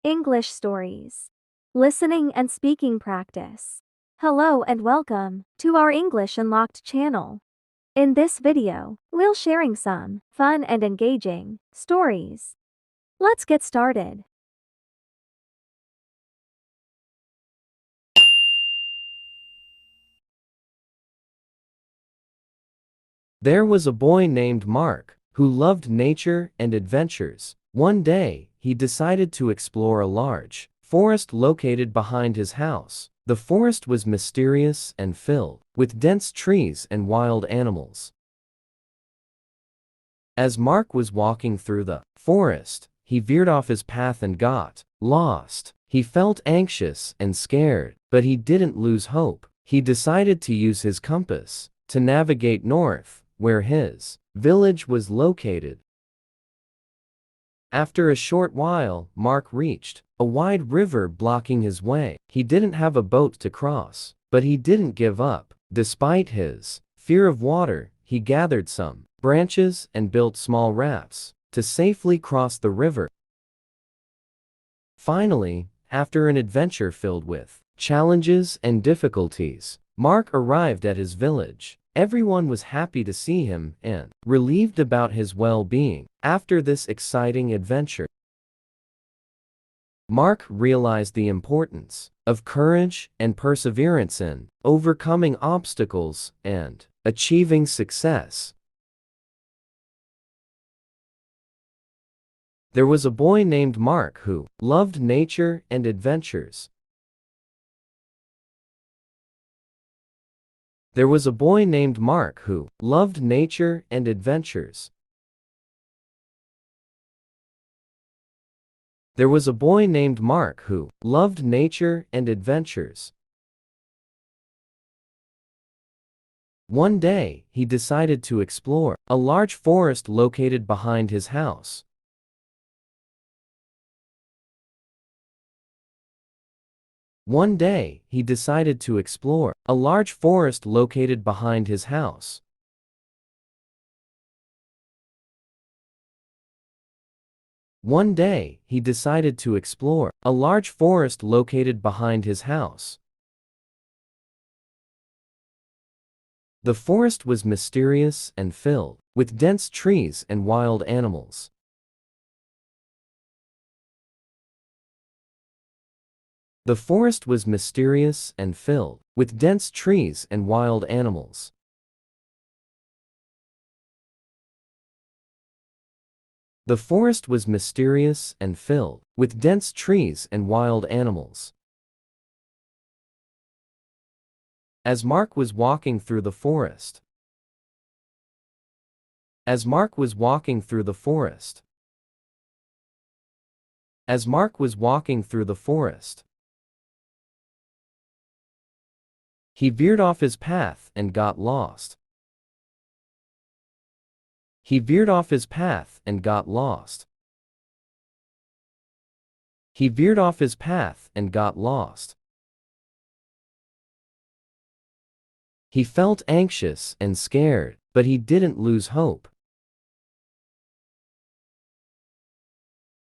English stories. Listening and speaking practice. Hello and welcome to our English Unlocked channel. In this video, we'll sharing some fun and engaging stories. Let's get started. There was a boy named Mark who loved nature and adventures. One day, he decided to explore a large forest located behind his house. The forest was mysterious and filled with dense trees and wild animals. As Mark was walking through the forest, he veered off his path and got lost. He felt anxious and scared, but he didn't lose hope. He decided to use his compass to navigate north, where his village was located. After a short while, Mark reached a wide river blocking his way. He didn't have a boat to cross, but he didn't give up. Despite his fear of water, he gathered some branches and built small rafts to safely cross the river. Finally, after an adventure filled with challenges and difficulties, Mark arrived at his village. Everyone was happy to see him and relieved about his well-being. After this exciting adventure, Mark realized the importance of courage and perseverance in overcoming obstacles and achieving success. There was a boy named Mark who loved nature and adventures. There was a boy named Mark who loved nature and adventures. There was a boy named Mark who loved nature and adventures. One day, he decided to explore a large forest located behind his house. One day, he decided to explore a large forest located behind his house. One day, he decided to explore a large forest located behind his house. The forest was mysterious and filled with dense trees and wild animals. The forest was mysterious and filled with dense trees and wild animals. The forest was mysterious and filled with dense trees and wild animals. As Mark was walking through the forest, as Mark was walking through the forest, as Mark was walking through the forest, he veered off his path and got lost. He veered off his path and got lost. He veered off his path and got lost. He felt anxious and scared, but he didn't lose hope.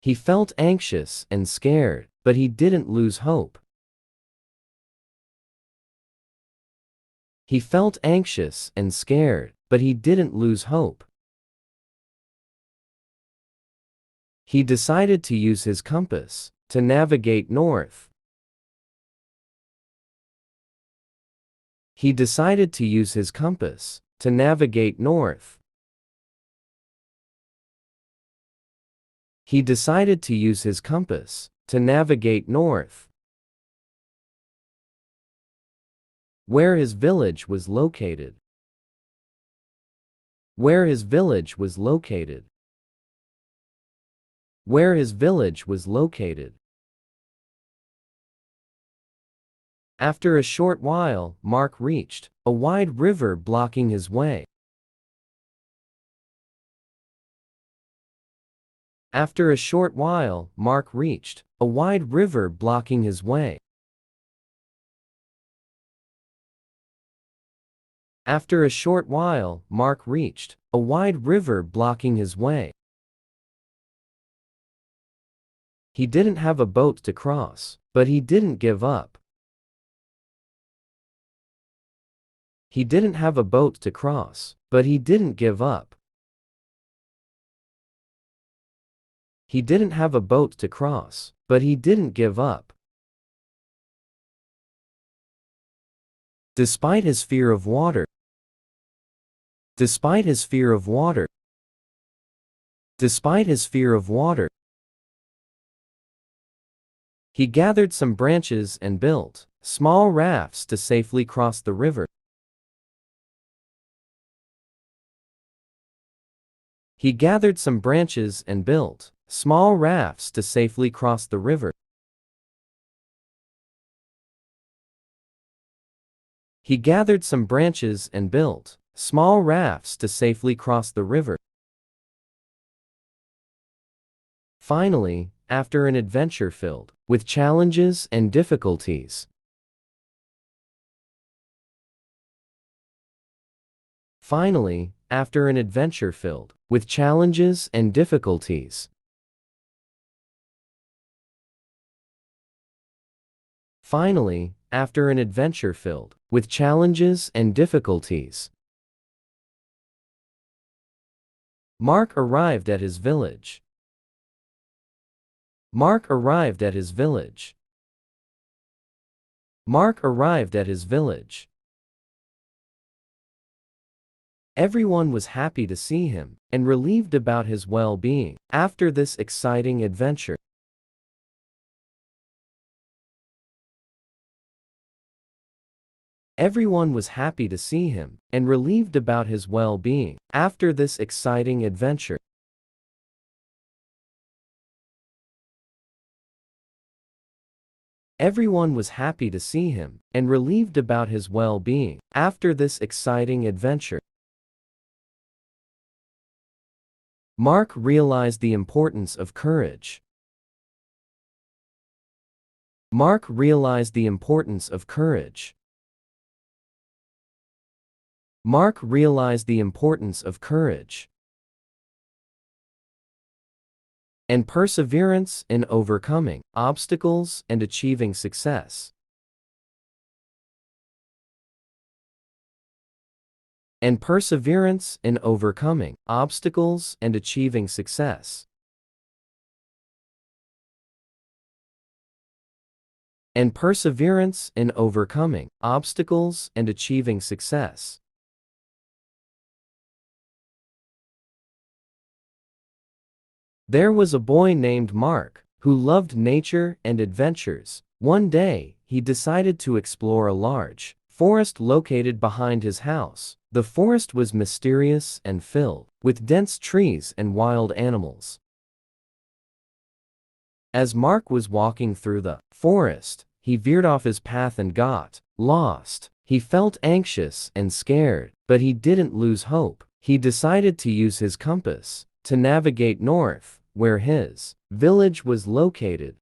He felt anxious and scared, but he didn't lose hope. He felt anxious and scared, but he didn't lose hope. He decided to use his compass to navigate north. He decided to use his compass to navigate north. He decided to use his compass to navigate north. Where his village was located. Where his village was located. Where his village was located. After a short while, Mark reached a wide river blocking his way. After a short while, Mark reached a wide river blocking his way. After a short while, Mark reached a wide river blocking his way. He didn't have a boat to cross, but he didn't give up. He didn't have a boat to cross, but he didn't give up. He didn't have a boat to cross, but he didn't give up. Despite his fear of water. Despite his fear of water. Despite his fear of water. He gathered some branches and built small rafts to safely cross the river. He gathered some branches and built small rafts to safely cross the river. He gathered some branches and built small rafts to safely cross the river. Finally, after an adventure filled with challenges and difficulties. Finally, after an adventure filled with challenges and difficulties. Finally, after an adventure filled with challenges and difficulties. Mark arrived at his village. Mark arrived at his village. Mark arrived at his village. Everyone was happy to see him and relieved about his well-being after this exciting adventure. Everyone was happy to see him and relieved about his well-being after this exciting adventure. Everyone was happy to see him and relieved about his well-being after this exciting adventure. Mark realized the importance of courage. Mark realized the importance of courage. Mark realized the importance of courage and perseverance in overcoming obstacles and achieving success. And perseverance in overcoming obstacles and achieving success. And perseverance in overcoming obstacles and achieving success. There was a boy named Mark who loved nature and adventures. One day, he decided to explore a large forest located behind his house. The forest was mysterious and filled with dense trees and wild animals. As Mark was walking through the forest, he veered off his path and got lost. He felt anxious and scared, but he didn't lose hope. He decided to use his compass to navigate north, where his village was located.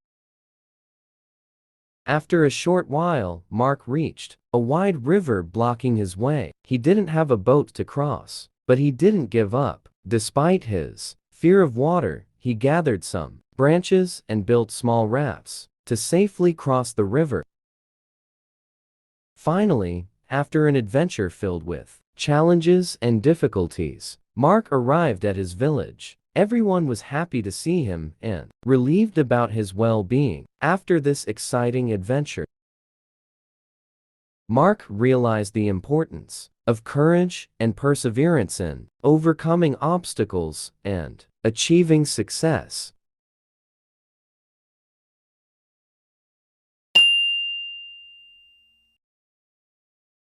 After a short while, Mark reached a wide river blocking his way. He didn't have a boat to cross, but he didn't give up. Despite his fear of water, he gathered some branches and built small rafts to safely cross the river. Finally, after an adventure filled with challenges and difficulties, Mark arrived at his village. Everyone was happy to see him and relieved about his well-being after this exciting adventure. Mark realized the importance of courage and perseverance in overcoming obstacles and achieving success.